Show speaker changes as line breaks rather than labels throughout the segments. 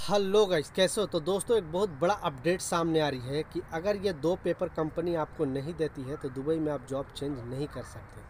Hello guys, कैसे हो? तो दोस्तों, एक बहुत बड़ा अपडेट सामने आ रही है कि अगर ये दो पेपर कंपनी आपको नहीं देती है तो दुबई में आप जॉब चेंज नहीं कर सकते।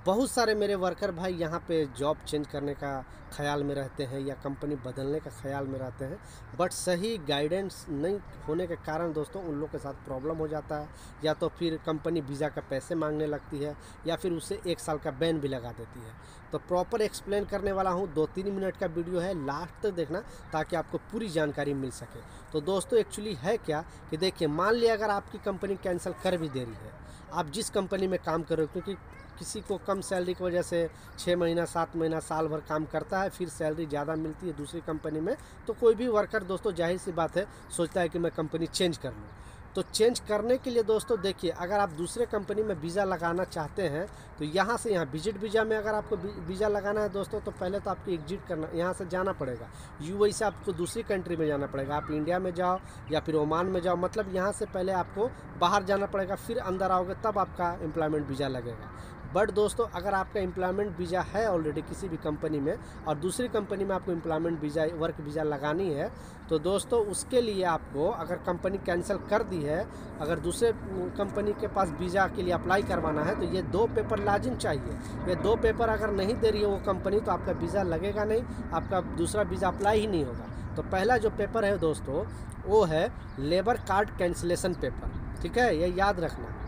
बहुत सारे मेरे वर्कर भाई यहाँ पे जॉब चेंज करने का ख्याल में रहते हैं या कंपनी बदलने का ख्याल में रहते हैं, बट सही गाइडेंस नहीं होने के कारण दोस्तों उन लोग के साथ प्रॉब्लम हो जाता है। या तो फिर कंपनी वीज़ा का पैसे मांगने लगती है या फिर उससे 1 साल का बैन भी लगा देती है। तो प्रॉपर एक्सप्लेन करने वाला हूँ, 2-3 मिनट का वीडियो है, लास्ट तक देखना ताकि आपको पूरी जानकारी मिल सके। तो दोस्तों, एक्चुअली है क्या कि देखिए, मान लिया अगर आपकी कंपनी कैंसिल कर भी दे रही है, आप जिस कंपनी में काम कर रहे हो, क्योंकि किसी को कम सैलरी की वजह से 6 महीना 7 महीना साल भर काम करता है, फिर सैलरी ज़्यादा मिलती है दूसरी कंपनी में, तो कोई भी वर्कर दोस्तों जाहिर सी बात है सोचता है कि मैं कंपनी चेंज कर लूँ। तो चेंज करने के लिए दोस्तों देखिए, अगर आप दूसरे कंपनी में वीज़ा लगाना चाहते हैं तो यहाँ से यहाँ विजिट वीज़ा में अगर आपको वीज़ा लगाना है दोस्तों, तो पहले तो आपको एग्जिट करना, यहाँ से जाना पड़ेगा। यूएई से आपको दूसरी कंट्री में जाना पड़ेगा। आप इंडिया में जाओ या फिर ओमान में जाओ, मतलब यहाँ से पहले आपको बाहर जाना पड़ेगा, फिर अंदर आओगे तब आपका एम्प्लॉयमेंट वीज़ा लगेगा। बट दोस्तों, अगर आपका एम्प्लॉयमेंट वीज़ा है ऑलरेडी किसी भी कंपनी में और दूसरी कंपनी में आपको एम्प्लॉयमेंट वीज़ा वर्क वीज़ा लगानी है, तो दोस्तों उसके लिए आपको, अगर कंपनी कैंसिल कर दी है, अगर दूसरे कंपनी के पास वीज़ा के लिए अप्लाई करवाना है, तो ये 2 पेपर लाजिम चाहिए। ये 2 पेपर अगर नहीं दे रही है वो कंपनी, तो आपका वीज़ा लगेगा नहीं, आपका दूसरा वीज़ा अप्लाई ही नहीं होगा। तो पहला जो पेपर है दोस्तों, वो है लेबर कार्ड कैंसिलेशन पेपर। ठीक है, ये याद रखना।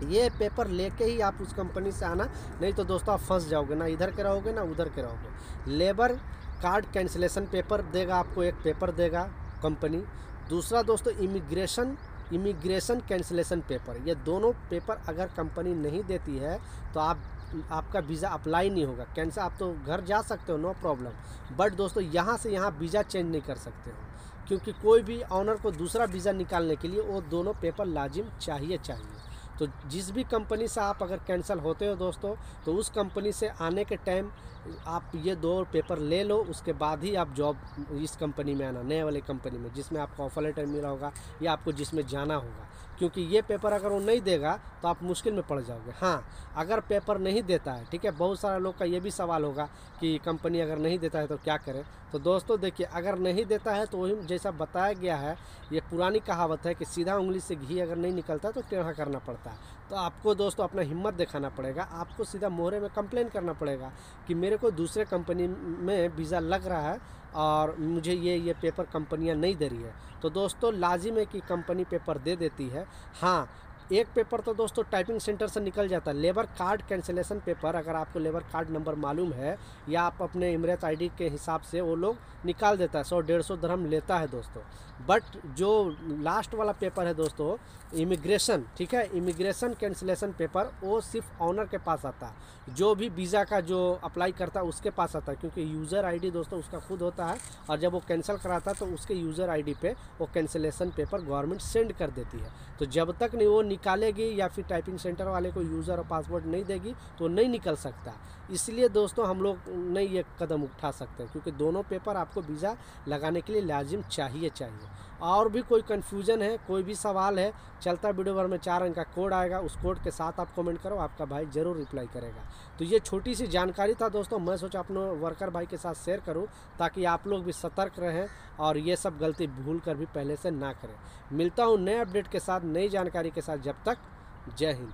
ये पेपर लेके ही आप उस कंपनी से आना, नहीं तो दोस्तों आप फंस जाओगे, ना इधर के रहोगे ना उधर के रहोगे। लेबर कार्ड कैंसिलेशन पेपर देगा आपको, एक पेपर देगा कंपनी। दूसरा दोस्तों इमिग्रेशन कैंसिलेशन पेपर। ये दोनों पेपर अगर कंपनी नहीं देती है तो आपका वीज़ा अप्लाई नहीं होगा। कैंसिल, आप तो घर जा सकते हो, नो प्रॉब्लम, बट दोस्तों यहाँ से यहाँ वीज़ा चेंज नहीं कर सकते हो, क्योंकि कोई भी ऑनर को दूसरा वीज़ा निकालने के लिए वो दोनों पेपर लाजिम चाहिए। तो जिस भी कंपनी से आप अगर कैंसिल होते हो दोस्तों, तो उस कंपनी से आने के टाइम आप ये 2 पेपर ले लो, उसके बाद ही आप जॉब इस कंपनी में आना, नए वाली कंपनी में जिसमें आपको ऑफर लेटर मिला होगा या आपको जिसमें जाना होगा। क्योंकि ये पेपर अगर वो नहीं देगा तो आप मुश्किल में पड़ जाओगे। हाँ, अगर पेपर नहीं देता है, ठीक है, बहुत सारे लोग का ये भी सवाल होगा कि कंपनी अगर नहीं देता है तो क्या करें। तो दोस्तों देखिए, अगर नहीं देता है तो वही जैसा बताया गया है, ये पुरानी कहावत है कि सीधा उंगली से घी अगर नहीं निकलता तो टेढ़ा करना पड़ता है। तो आपको दोस्तों अपना हिम्मत दिखाना पड़ेगा, आपको सीधा मोहरे में कंप्लेन करना पड़ेगा कि मेरे को दूसरे कंपनी में वीज़ा लग रहा है और मुझे ये पेपर कंपनियां नहीं दे रही है। तो दोस्तों लाजिम है कि कंपनी पेपर दे देती है। हाँ, एक पेपर तो दोस्तों टाइपिंग सेंटर से निकल जाता है, लेबर कार्ड कैंसिलेशन पेपर। अगर आपको लेबर कार्ड नंबर मालूम है या आप अपने इमरत आईडी के हिसाब से, वो लोग निकाल देता है, 100-150 दिरहम लेता है दोस्तों। बट जो लास्ट वाला पेपर है दोस्तों, इमिग्रेशन, ठीक है, इमिग्रेशन कैंसिलेशन पेपर, वो सिर्फ ऑनर के पास आता है, जो भी वीज़ा का जो अप्लाई करता है उसके पास आता है, क्योंकि यूज़र आईडी दोस्तों उसका खुद होता है, और जब वो कैंसिल कराता है तो उसके यूज़र आईडी पे वो कैंसिलेशन पेपर गवर्नमेंट सेंड कर देती है। तो जब तक नहीं वो निकालेगी या फिर टाइपिंग सेंटर वाले को यूज़र और पासवर्ड नहीं देगी तो नहीं निकल सकता। इसलिए दोस्तों हम लोग नहीं ये कदम उठा सकते, क्योंकि दोनों पेपर आपको वीज़ा लगाने के लिए लाजिम चाहिए। और भी कोई कन्फ्यूज़न है, कोई भी सवाल है, चलता वीडियो भर में 4 अंक का कोड आएगा, उस कोड के साथ आप कमेंट करो, आपका भाई ज़रूर रिप्लाई करेगा। तो ये छोटी सी जानकारी था दोस्तों, मैं सोचा अपने वर्कर भाई के साथ शेयर करूं ताकि आप लोग भी सतर्क रहें और ये सब गलती भूल कर भी पहले से ना करें। मिलता हूं नए अपडेट के साथ, नई जानकारी के साथ, जब तक जय हिंद।